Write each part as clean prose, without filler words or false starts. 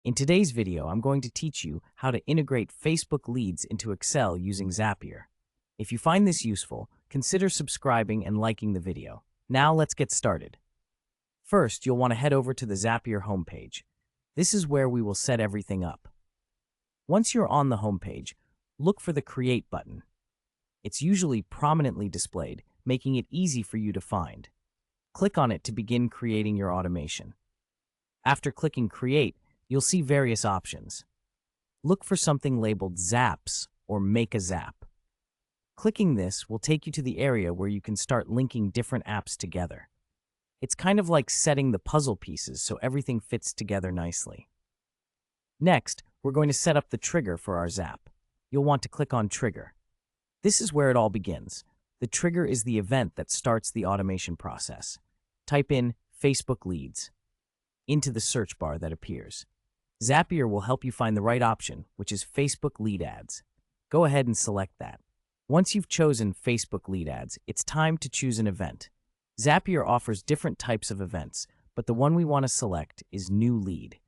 In today's video, I'm going to teach you how to integrate Facebook leads into Excel using Zapier. If you find this useful, consider subscribing and liking the video. Now let's get started. First, you'll want to head over to the Zapier homepage. This is where we will set everything up. Once you're on the homepage, look for the Create button. It's usually prominently displayed, making it easy for you to find. Click on it to begin creating your automation. After clicking Create, you'll see various options. Look for something labeled Zaps or Make a Zap. Clicking this will take you to the area where you can start linking different apps together. It's kind of like setting the puzzle pieces so everything fits together nicely. Next, we're going to set up the trigger for our Zap. You'll want to click on Trigger. This is where it all begins. The trigger is the event that starts the automation process. Type in Facebook Leads into the search bar that appears. Zapier will help you find the right option, which is Facebook Lead Ads. Go ahead and select that. Once you've chosen Facebook Lead Ads, it's time to choose an event. Zapier offers different types of events, but the one we want to select is New Lead.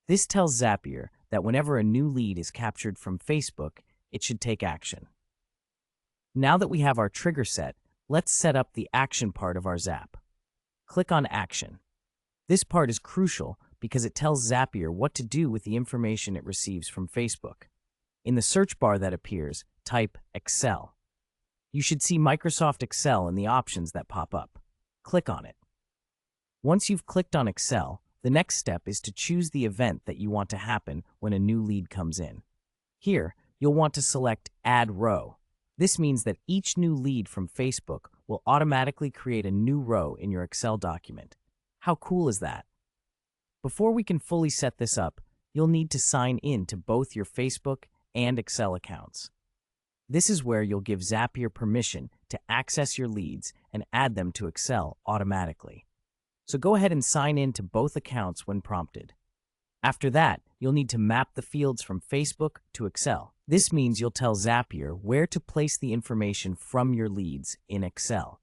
This tells Zapier that whenever a new lead is captured from Facebook, it should take action. Now that we have our trigger set, let's set up the action part of our Zap. Click on Action. This part is crucial because it tells Zapier what to do with the information it receives from Facebook. In the search bar that appears, type Excel. You should see Microsoft Excel in the options that pop up. Click on it. Once you've clicked on Excel, the next step is to choose the event that you want to happen when a new lead comes in. Here, you'll want to select Add Row. This means that each new lead from Facebook will automatically create a new row in your Excel document. How cool is that? Before we can fully set this up, you'll need to sign in to both your Facebook and Excel accounts. This is where you'll give Zapier permission to access your leads and add them to Excel automatically. So go ahead and sign in to both accounts when prompted. After that, you'll need to map the fields from Facebook to Excel. This means you'll tell Zapier where to place the information from your leads in Excel.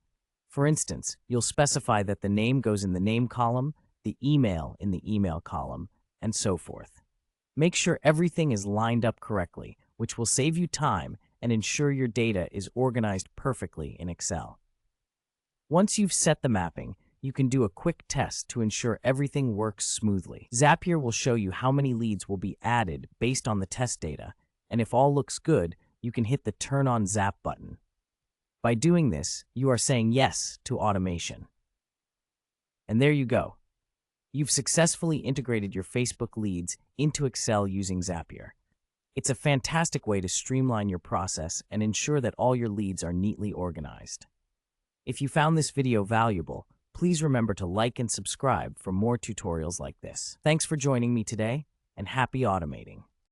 For instance, you'll specify that the name goes in the name column, the email in the email column, and so forth. Make sure everything is lined up correctly, which will save you time and ensure your data is organized perfectly in Excel. Once you've set the mapping, you can do a quick test to ensure everything works smoothly. Zapier will show you how many leads will be added based on the test data, and if all looks good, you can hit the Turn on Zap button. By doing this, you are saying yes to automation. And there you go. You've successfully integrated your Facebook leads into Excel using Zapier. It's a fantastic way to streamline your process and ensure that all your leads are neatly organized. If you found this video valuable, please remember to like and subscribe for more tutorials like this. Thanks for joining me today, and happy automating.